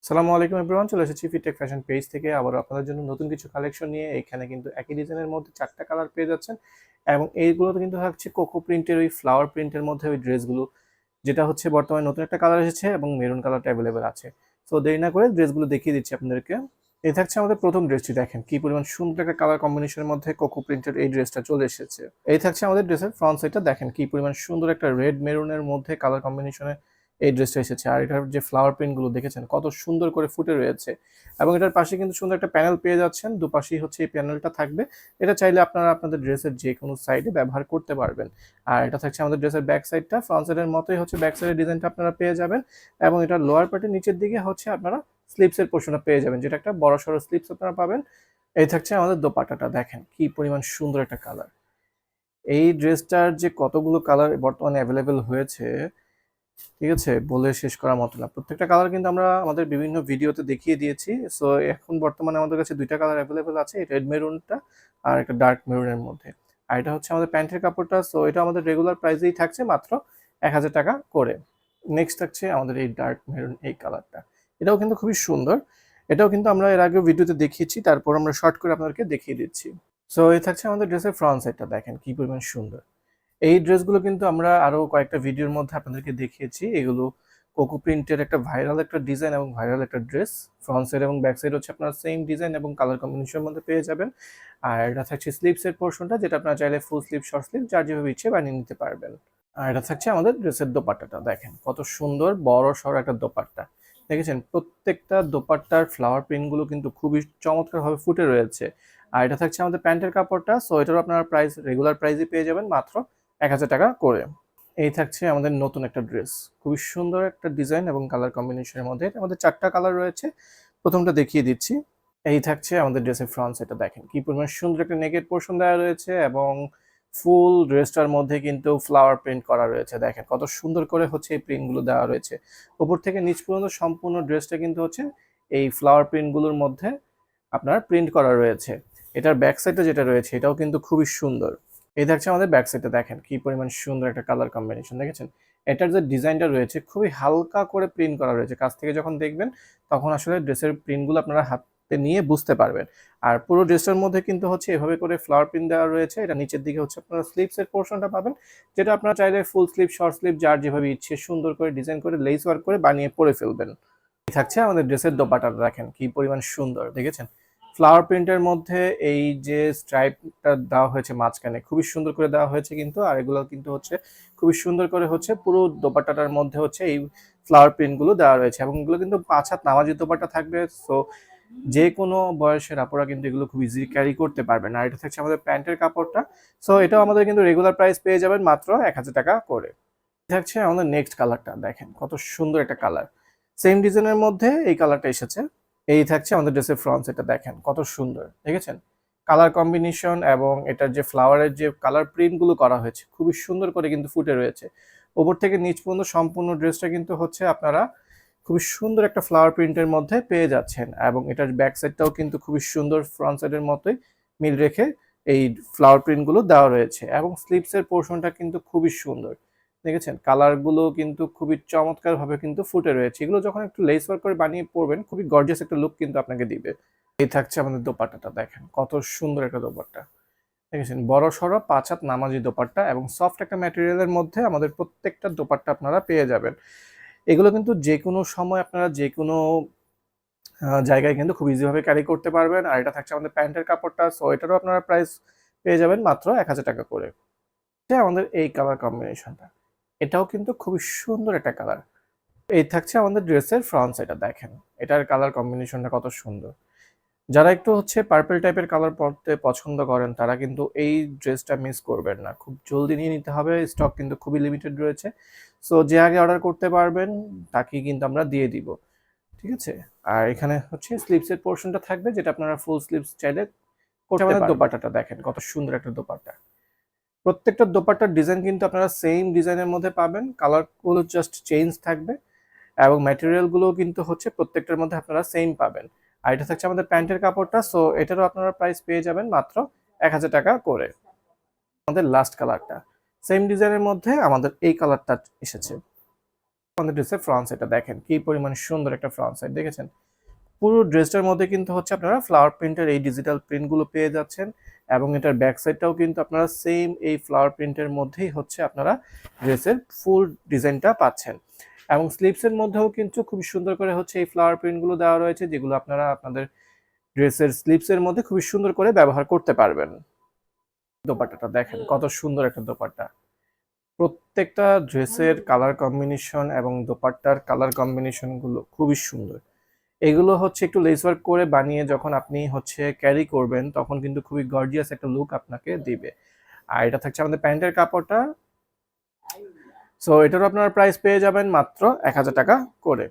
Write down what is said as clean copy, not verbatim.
সালামু আলাইকুম এভরিওয়ান, চলে এসেছি ফিটেক ফ্যাশন পেজ থেকে আবার আপনাদের জন্য নতুন কিছু কালেকশন নিয়ে। এখানে কিন্তু একই ডিজাইনের মধ্যে চারটা কালার পেয়ে যাচ্ছেন এবং এইগুলোতে কিন্তু থাকছে কোকো প্রিন্টের ওই ফ্লাওয়ার প্রিন্টের মধ্যে ওই ড্রেসগুলো, যেটা হচ্ছে বর্তমানে নতুন একটা কালার এসেছে এবং মেরুন কালারটা অ্যাভেলেবেল আছে। তো দেরি না করে ড্রেসগুলো দেখিয়ে দিচ্ছি আপনাদেরকে। এই থাকছে আমাদের প্রথম ড্রেসটি, দেখেন কি পরিমাণ সুন্দর একটা কালার কম্বিনেশনের মধ্যে কোকো প্রিন্টের এই ড্রেসটা চলে এসেছে। এই থাকছে আমাদের ড্রেসের ফ্রন্ট সাইডটা, দেখেন কি পরিমাণ সুন্দর একটা রেড মেরুনের মধ্যে কালার কম্বিনেশনে এই ড্রেসটা এসেছে। আর এটার যে ফ্লাওয়ার প্রিন্টগুলো দেখেছেন কত সুন্দর করে ফুটে রয়েছে এবং এটার পাশে কিন্তু সুন্দর একটা প্যানেল পেয়ে যাচ্ছেন, দুপাশেই হচ্ছে এই প্যানেলটা থাকবে। এটা চাইলে আপনারা আপনাদের ড্রেসের যে কোনো সাইডে ব্যবহার করতে পারবেন। আর এটা থাকছে আমাদের ড্রেসের ব্যাক সাইডটা, ফ্রন্ট সাইডের মতোই হচ্ছে ব্যাক সাইডের ডিজাইনটা আপনারা পেয়ে যাবেন এবং এটা লোয়ার পার্টের নিচের দিকে হচ্ছে আপনারা স্লিপসের পোর্শনটা পেয়ে যাবেন, যেটা একটা বড় সড়ো স্লিপস আপনারা পাবেন। এই থাকছে আমাদের দোপাট্টাটা, দেখেন কি পরিমাণ সুন্দর একটা কালার। এই ড্রেসটার যে কতগুলো কালার বর্তমানে অ্যাভেলেবেল হয়েছে, ঠিক আছে, বলে শেষ করার মতো না। প্রত্যেকটা কালার কিন্তু আমরা আমাদের বিভিন্ন ভিডিওতে দেখিয়ে দিয়েছি। সো এখন বর্তমানে আমাদের কাছে দুইটা কালার অ্যাভেলেবেল আছে, রেড মেরুনটা আর একটা ডার্ক মেরুনের মধ্যে। আর এটা হচ্ছে আমাদের প্যান্টের কাপড়টা। সো এটা আমাদের রেগুলার প্রাইসেই থাকছে মাত্র 1000 টাকা করে। নেক্সট থাকছে আমাদের এই ডার্ক মেরুন এই কালারটা, এটাও কিন্তু খুবই সুন্দর। এটাও কিন্তু আমরা এর আগেও ভিডিওতে দেখিয়েছি, তারপর আমরা শর্ট করে আপনাদেরকে দেখিয়ে দিচ্ছি। সো এই থাকছে আমাদের ড্রেসের ফ্রন্ট সাইডটা, দেখেন কি পরিমাণ সুন্দর। এই ড্রেসগুলো কিন্তু আমরা আরো কয়েকটা ভিডিওর মধ্যে আপনাদেরকে দেখিয়েছি। এগুলো কোকো প্রিন্টের একটা ভাইরাল একটা ডিজাইন এবং ভাইরাল একটা ড্রেস। ফ্রন্ট সাইড এবং ব্যাক সাইড হচ্ছে আপনারা সেম ডিজাইন এবং কালার কম্বিনেশনের মধ্যে পেয়ে যাবেন। আর এটা থাকছে স্লিভসের পোর্শনটা, যেটা আপনারা চাইলে ফুল স্লিভ, শর্ট স্লিভ যার যেভাবে ইচ্ছে বানিয়ে নিতে পারবেন। আর এটা থাকছে আমাদের ড্রেসের দোপাট্টাটা, দেখেন কত সুন্দর বড় সড়ো একটা দোপাট্টা। দেখেছেন প্রত্যেকটা দোপাট্টার ফ্লাওয়ার প্রিন্টগুলো কিন্তু খুবই চমৎকারভাবে ফুটে রয়েছে। আর এটা থাকছে আমাদের প্যান্টের কাপড়টা। সো এটারও আপনারা প্রাইস রেগুলার প্রাইসে পেয়ে যাবেন মাত্র 1000 টাকা করে। এই থাকছে আমাদের নতুন একটা ড্রেস, খুবই সুন্দর একটা ডিজাইন এবং কালার কম্বিনেশনের মধ্যে। এটার মধ্যে চারটা কালার রয়েছে, প্রথমটা দেখিয়ে দিচ্ছি। এই থাকছে আমাদের ড্রেসের ফ্রন্ট সাইডটা, দেখেন কি পরিমাণ সুন্দর একটা নেকের পোর্শন দেওয়া রয়েছে এবং ফুল ড্রেসটার মধ্যে কিন্তু ফ্লাওয়ার প্রিন্ট করা রয়েছে। দেখেন কত সুন্দর করে হচ্ছে এই প্রিন্টগুলো দেওয়া রয়েছে। উপর থেকে নিচ পর্যন্ত সম্পূর্ণ ড্রেসটা কিন্তু হচ্ছে এই ফ্লাওয়ার প্রিন্টগুলোর মধ্যে আপনার প্রিন্ট করা রয়েছে। এটার ব্যাক সাইডটা যেটা রয়েছে এটাও কিন্তু খুবই সুন্দর। এই থাকছে আমাদের ব্যাক সাইডটা, দেখেন কি পরিমাণ সুন্দর একটা কালার কম্বিনেশন দেখেছেন। এটার যে ডিজাইনটা রয়েছে খুবই হালকা করে প্রিন্ট করা রয়েছে, কাছ থেকে যখন দেখবেন তখন আসলে ড্রেসের প্রিন্টগুলো আপনারা হাতে নিয়ে বুঝতে পারবেন। আর পুরো ড্রেসটার মধ্যে কিন্তু হচ্ছে এভাবে করে ফ্লাওয়ার প্রিন্ট দেওয়া রয়েছে। এটা নিচের দিকে হচ্ছে আপনারা স্লিভসের পোর্শনটা পাবেন, যেটা আপনারা চাইলে ফুল স্লিভ, শর্ট স্লিভ যার যেভাবে ইচ্ছে সুন্দর করে ডিজাইন করে লেস ওয়ার্ক করে বানিয়ে পরে ফেলবেন। থাকছে আমাদের ড্রেসের দোপাট্টাটা, দেখেন কি পরিমাণ সুন্দর দেখেছেন। ফ্লাওয়ার প্রিন্টের মধ্যে এই যে স্ট্রাইপটা দেওয়া হয়েছে মাঝখানে, খুবই সুন্দর করে দেওয়া হয়েছে কিন্তু। আর এগুলো কিন্তু হচ্ছে খুবই সুন্দর করে হচ্ছে পুরো দোপাট্টাটার মধ্যে হচ্ছে এই ফ্লাওয়ার প্রিন্টগুলো দেওয়া রয়েছে এবং এগুলো কিন্তু 5 হাত নামাজি দোপাট্টা থাকবে। সো যে কোনো বয়সের আপুরা কিন্তু এগুলো খুব ইজি ক্যারি করতে পারবেন। আর এটা থাকছে আমাদের প্যান্টের কাপড়টা। সো এটাও আমাদের কিন্তু রেগুলার প্রাইস পেয়ে যাবেন মাত্র 1000 টাকা করে। থাকছে আমাদের নেক্সট কালারটা, দেখেন কত সুন্দর একটা কালার। সেম ডিজাইনের মধ্যে এই কালারটা এসেছে। এই থাকছে আমাদের ড্রেসের ফ্রন্ট, এটা দেখেন কত সুন্দর দেখেছেন। কালার কম্বিনেশন এবং এটার যে ফ্লাওয়ারের যে কালার প্রিন্ট গুলো করা হয়েছে খুবই সুন্দর করে কিন্তু ফুটে রয়েছে। ওপর থেকে নিচ পর্যন্ত সম্পূর্ণ ড্রেসটা কিন্তু হচ্ছে আপনারা খুবই সুন্দর একটা ফ্লাওয়ার প্রিন্টের মধ্যে পেয়ে যাচ্ছেন এবং এটার ব্যাক সাইডটাও কিন্তু খুবই সুন্দর ফ্রন্ট সাইডের মতোই মিল রেখে এই ফ্লাওয়ার প্রিন্ট গুলো দেওয়া রয়েছে এবং স্লিভসের পোর্শনটা কিন্তু খুবই সুন্দর দেখেছেন। কালার গুলো কিন্তু খুবই চমৎকার ভাবে কিন্তু ফুটে রয়েছে। এগুলো যখন একটু লেস ওয়ার্ক করে বানিয়ে পরবেন খুবই গর্জিয়াস একটা লুক কিন্তু আপনাকে দিবে। এই থাকছে আমাদের দোপাট্টাটা, দেখেন কত সুন্দর একটা দোপাট্টা দেখেছেন, বড় সড়ো 5 হাত নামাজি দোপাট্টা এবং সফট একটা ম্যাটেরিয়ালের মধ্যে আমাদের প্রত্যেকটা দোপাট্টা আপনারা পেয়ে যাবেন। এগুলো কিন্তু যে কোনো সময় আপনারা যে কোনো জায়গায় কিন্তু খুব ইজি ভাবে ক্যারি করতে পারবেন। আর এটা থাকছে আমাদের প্যান্টের কাপড়টা। সো এটারও আপনারা প্রাইস পেয়ে যাবেন মাত্র 1000 টাকা করে। এটা আমাদের এই কালার কম্বিনেশনটা, এটাও কিন্তু খুবই সুন্দর একটা কালার। এই থাকছে আমাদের ড্রেসের ফ্রন্ট সাইডটা, দেখেন এটার কালার কম্বিনেশনটা কত সুন্দর। যারা একটু হচ্ছে পার্পল টাইপের কালার পরতে পছন্দ করেন তারা কিন্তু এই ড্রেসটা মিস করবেন না, খুব জলদি নিয়ে নিতে হবে, স্টক কিন্তু খুবই লিমিটেড রয়েছে। সো যে আগে অর্ডার করতে পারবেন তাকেই কিন্তু আমরা দিয়ে দিব, ঠিক আছে। আর এখানে হচ্ছে স্লিভসের পোর্শনটা থাকবে, যেটা আপনারা ফুল স্লিভস চাইলে করতে পারবেন। দোপাট্টাটা দেখেন কত সুন্দর একটা দোপাট্টা। প্রত্যেকটা দোপাট্টার ডিজাইন কিন্তু আপনারা সেম ডিজাইনের মধ্যে পাবেন, কালারগুলো জাস্ট চেঞ্জ থাকবে এবং ম্যাটেরিয়ালগুলো কিন্তু হচ্ছে প্রত্যেকটার মধ্যে আপনারা সেম পাবেন। আর এটা থাকছে আমাদের প্যান্টের কাপড়টা। সো এটারও আপনারা প্রাইস পেয়ে যাবেন মাত্র 1000 টাকা করে। আমাদের লাস্ট কালারটা সেম ডিজাইনের মধ্যে আমাদের এই কালারটা এসেছে। আমাদের ড্রেসের ফ্রন্ট সাইডটা দেখেন কি পরিমাণ সুন্দর একটা ফ্রন্ট সাইড দেখেছেন। পুরো ড্রেসটার মধ্যে কিন্তু হচ্ছে আপনারা ফ্লাওয়ার প্রিন্টের এই ডিজিটাল প্রিন্টগুলো পেয়ে যাচ্ছেন এবং এটার ব্যাক সাইডটাও কিন্তু আপনারা সেম এই ফ্লাওয়ার প্রিন্টের মধ্যেই হচ্ছে আপনারা ড্রেসের ফুল ডিজাইনটা পাচ্ছেন। এবং স্লিভসের মধ্যেও কিন্তু খুব সুন্দর করে হচ্ছে এই ফ্লাওয়ার প্রিন্টগুলো দেওয়া রয়েছে, যেগুলো আপনারা আপনাদের ড্রেসের স্লিভসের মধ্যে খুবই সুন্দর করে ব্যবহার করতে পারবেন। দোপাট্টাটা দেখেন কত সুন্দর একটা দোপাট্টা। প্রত্যেকটা ড্রেসের কালার কম্বিনেশন এবং দোপাট্টার কালার কম্বিনেশন গুলো খুবই সুন্দর। এগুলো হচ্ছে একটু লেস ওয়ার্ক করে বানিয়ে যখন আপনি হচ্ছে ক্যারি করবেন তখন কিন্তু খুবই গর্জিয়াস একটা লুক আপনাকে দিবে। আর এটা থাকছে আমাদের প্যান্টের কাপড়টা। সো এটারও আপনারা প্রাইস পেয়ে যাবেন মাত্র 1000 টাকা করে।